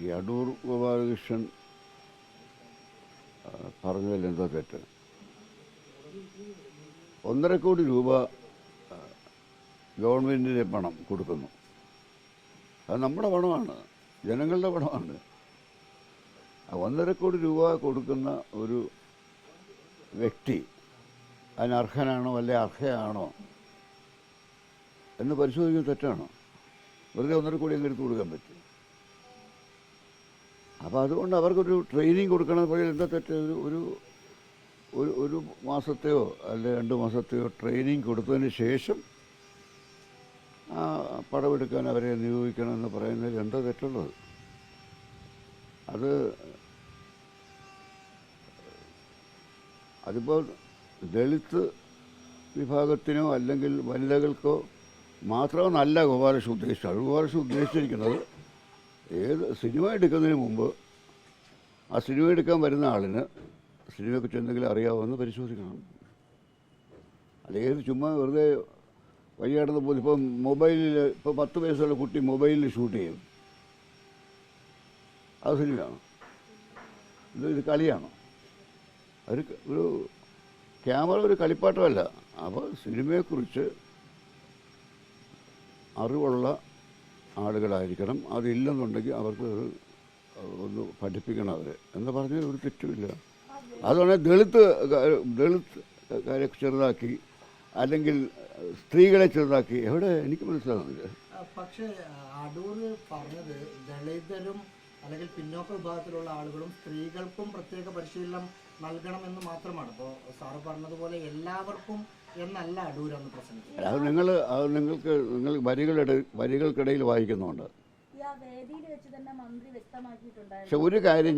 ഈ അടൂർ ഗോപാലകൃഷ്ണൻ പറഞ്ഞതിൽ എന്തോ തെറ്റ്. 1.5 കോടി രൂപ ഗവൺമെൻറ്റിന് പണം കൊടുക്കുന്നു. അത് നമ്മുടെ പണമാണ്, ജനങ്ങളുടെ പണമാണ്. 1.5 കോടി രൂപ കൊടുക്കുന്ന ഒരു വ്യക്തി അതിന് അർഹനാണോ അല്ലെ അർഹയാണോ എന്ന് പരിശോധിക്കുന്നത് തെറ്റാണോ? വെറുതെ 1.5 കോടി അങ്ങ് എടുത്ത് കൊടുക്കാൻ പറ്റും. അപ്പോൾ അതുകൊണ്ട് അവർക്കൊരു ട്രെയിനിങ് കൊടുക്കണം. എന്താ തെറ്റ്? ഒരു മാസത്തെയോ അല്ലെ 2 മാസത്തെയോ ട്രെയിനിങ് കൊടുത്തതിന് ശേഷം പടമെടുക്കാൻ അവരെ നിയോഗിക്കണം എന്ന് പറയുന്നതിൽ എന്താ തെറ്റുള്ളത്? അതിപ്പോൾ ദളിത് വിഭാഗത്തിനോ അല്ലെങ്കിൽ വനിതകൾക്കോ മാത്രമെന്നല്ല ഗോപാലകൃഷ്ണൻ ഉദ്ദേശിച്ചത്. ഗോപാലകൃഷ്ണൻ ഉദ്ദേശിച്ചിരിക്കുന്നത് സിനിമ എടുക്കുന്നതിന് മുമ്പ് ആ സിനിമ എടുക്കാൻ വരുന്ന ആളിന് സിനിമയെക്കുറിച്ച് എന്തെങ്കിലും അറിയാവുമെന്ന് പരിശോധിക്കണം. അല്ലെങ്കിൽ ചുമ്മാ വെറുതെ വഴിയാടുന്ന പോലെ ഇപ്പം മൊബൈലിൽ ഇപ്പോൾ 10 വയസ്സുള്ള കുട്ടി മൊബൈലിൽ ഷൂട്ട് ചെയ്യും. അത് സിനിമയാണോ? ഇത് കളിയാണോ? ഒരു ക്യാമറ ഒരു കളിപ്പാട്ടമല്ല. അപ്പോൾ സിനിമയെക്കുറിച്ച് അറിവുള്ള ആളുകളായിരിക്കണം. അതില്ലെന്നുണ്ടെങ്കിൽ അവർക്ക് ഒന്ന് പഠിപ്പിക്കണം അവരെ എന്ന് പറഞ്ഞാൽ ഒരു തെറ്റുമില്ല. അതുകൊണ്ട് ദളിത് കാരെ ചെറുതാക്കി അല്ലെങ്കിൽ സ്ത്രീകളെ ചെറുതാക്കി എവിടെ എനിക്ക് മനസ്സിലാകുന്നില്ല. പക്ഷേ അടൂർ പറഞ്ഞത് ദളിതരും അല്ലെങ്കിൽ പിന്നോക്ക വിഭാഗത്തിലുള്ള ആളുകളും സ്ത്രീകൾക്കും പ്രത്യേക പരിശീലനം നൽകണമെന്ന് മാത്രമാണ്. അപ്പോൾ സാറ് പറഞ്ഞതുപോലെ എല്ലാവർക്കും എന്നല്ല അടൂർ എന്ന് പ്രസംഗിച്ചത്. അത് നിങ്ങൾ വരികൾക്കിടയിൽ വായിക്കുന്നുണ്ട്. പക്ഷെ ഒരു കാര്യം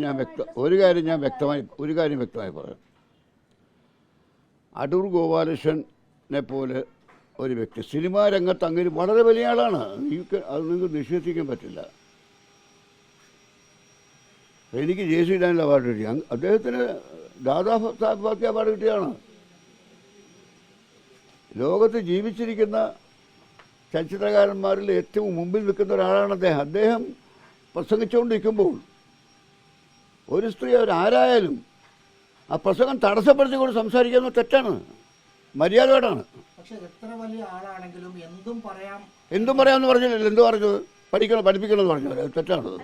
ഞാൻ വ്യക്തമായി പറയാം. അടൂർ ഗോപാലകൃഷ്ണനെ പോലെ ഒരു വ്യക്തി സിനിമാ രംഗത്ത് അങ്ങനെ വളരെ വലിയ ആളാണ്. അത് നിങ്ങൾക്ക് നിഷേധിക്കാൻ പറ്റില്ല. എനിക്ക് ജെ.സി. ഡാനിൽ അവാർഡ് കിട്ടി. അദ്ദേഹത്തിന് ദാദാ സാഹേബ് ഫാൽക്കെ അവാർഡ് കിട്ടിയാണ്. ലോകത്ത് ജീവിച്ചിരിക്കുന്ന ചലച്ചിത്രകാരന്മാരിൽ ഏറ്റവും മുമ്പിൽ നിൽക്കുന്ന ഒരാളാണ് അദ്ദേഹം. അദ്ദേഹം പ്രസംഗിച്ചുകൊണ്ടിരിക്കുമ്പോൾ ഒരു സ്ത്രീ അവരാരായാലും ആ പ്രസംഗം തടസ്സപ്പെടുത്തിക്കൊണ്ട് സംസാരിക്കുന്നത് തെറ്റാണ്, മര്യാദയോടാണ്. പക്ഷേ എത്ര വലിയ ആളാണെങ്കിലും എന്തും പറയാമെന്ന് പറഞ്ഞില്ലല്ലോ. എന്ത് പറഞ്ഞത്? പഠിപ്പിക്കണമെന്ന് പറഞ്ഞത് തെറ്റാണത്.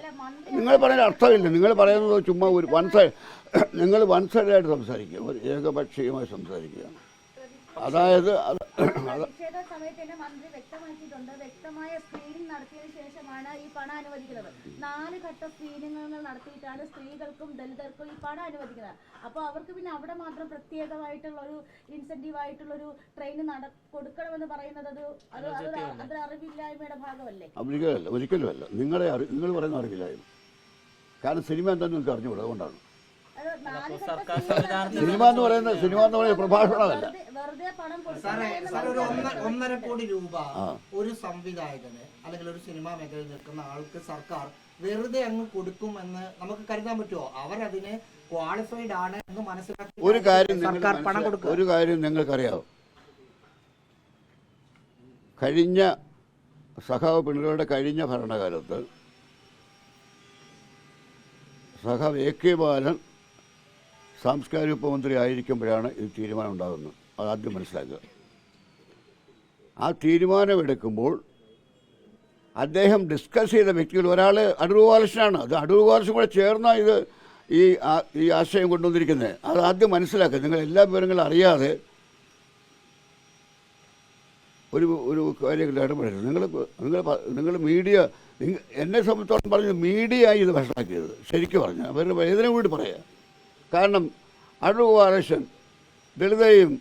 നിങ്ങൾ പറയുന്ന അർത്ഥമില്ല. നിങ്ങൾ പറയുന്നത് ചുമ്മാ ഒരു നിങ്ങൾ വൺ സൈഡായിട്ട് സംസാരിക്കുക, ഒരു ഏകപക്ഷീയമായി സംസാരിക്കുക. അതായത് പ്രതിഷേധ സമയത്ത് തന്നെ മന്ത്രി വ്യക്തമാക്കിയിട്ടുണ്ട്, വ്യക്തമായ സ്ക്രീനിങ് നടത്തിയതിനു ശേഷമാണ് ഈ പണം അനുവദിക്കുന്നത്. 4 ഘട്ട സ്ക്രീനിങ്ങുകൾ നടത്തിയിട്ടാണ് സ്ത്രീകൾക്കും ദളിതർക്കും ഈ പണം അനുവദിക്കുന്നത്. അപ്പോൾ അവർക്ക് പിന്നെ അവിടെ മാത്രം പ്രത്യേകമായിട്ടുള്ള ഒരു ഇൻസെന്റീവ് ആയിട്ടുള്ള ഒരു ട്രെയിൻ കൊടുക്കണമെന്ന് പറയുന്നത് അത് അറിവില്ലായ്മയുടെ ഭാഗമല്ലേ? ഒരിക്കലുമല്ല. നിങ്ങൾ പറയുന്ന അറിവില്ലായ്മ. കാരണം സിനിമ എന്താ നിങ്ങൾക്ക് അറിഞ്ഞുകൂടാ. അതുകൊണ്ടാണ് സിനിമ എന്ന് പറയുന്നത് പ്രഭാഷണമല്ല. 1.5 കോടി രൂപ ഒരു സംവിധായകന് അല്ലെങ്കിൽ ഒരു സിനിമാ മേഖലയിൽ നിൽക്കുന്ന ആൾക്ക് സർക്കാർ വെറുതെ അങ്ങ് കൊടുക്കുമെന്ന് നമുക്ക് കരുതാൻ പറ്റുമോ? അവരതിന് ക്വാളിഫൈഡ് ആണ് എന്ന് മനസ്സിലാക്കി ഒരു കാര്യം നിങ്ങൾക്കറിയാവും. കഴിഞ്ഞ സഖാവ് പിണറായിയുടെ കഴിഞ്ഞ ഭരണകാലത്ത് സഖാവ് എ കെ ബാലൻ സാംസ്കാരിക ഉപമന്ത്രി ആയിരിക്കുമ്പോഴാണ് ഇത് തീരുമാനം ഉണ്ടാകുന്നത്. അതാദ്യം മനസ്സിലാക്കുക. ആ തീരുമാനമെടുക്കുമ്പോൾ അദ്ദേഹം ഡിസ്കസ് ചെയ്ത വ്യക്തികൾ ഒരാൾ അടൂർ ഗോപാലകൃഷ്ണനാണ്. അത് അടൂർ ഗോപാലകൃഷ്ണൻ കൂടെ ചേർന്നാണ് ഇത് ഈ ആശയം കൊണ്ടുവന്നിരിക്കുന്നത്. അത് ആദ്യം മനസ്സിലാക്കുക. നിങ്ങൾ എല്ലാ വിവരങ്ങളും അറിയാതെ ഒരു കാര്യത്തിൽ ഇടപെടരുത്. നിങ്ങൾ മീഡിയ എന്നെ സംബന്ധിച്ചോളം പറഞ്ഞു മീഡിയയായി ഇത് ഭക്ഷണമാക്കിയത്. ശരിക്കും പറഞ്ഞാൽ അവരുടെ വേദന കൂടി പറയാം. കാരണം അടൂർ ഗോപാലകൃഷ്ണൻ ദളിതയും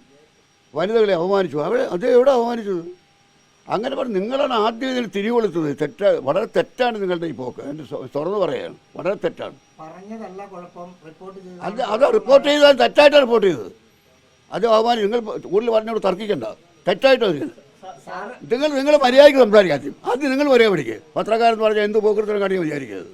വനിതകളെ അവമാനിച്ചു. അദ്ദേഹം എവിടെ അവമാനിച്ചത്? അങ്ങനെ പറഞ്ഞ് നിങ്ങളാണ് ആദ്യം ഇതിന് തിരികൊളുത്തത്. വളരെ തെറ്റാണ് നിങ്ങളുടെ ഈ പോക്ക്. എൻ്റെ തുറന്നു പറയുകയാണ്, വളരെ തെറ്റാണ്. അത് റിപ്പോർട്ട് ചെയ്താൽ തെറ്റായിട്ടാണ് റിപ്പോർട്ട് ചെയ്തത്. അത് അവമാനിച്ചു. നിങ്ങൾ കൂടുതൽ പറഞ്ഞോട് തർക്കിക്കണ്ട. തെറ്റായിട്ടാണ് നിങ്ങൾ മര്യാദയ്ക്ക് സംസാരിക്കുക. ആദ്യം നിങ്ങൾ മര്യാദ പഠിക്കുക. പത്രക്കാരെന്ന് പറഞ്ഞാൽ എന്ത് പോക്കൃത്തിനും കാണിക്കാൻ വിചാരിക്കരുത്.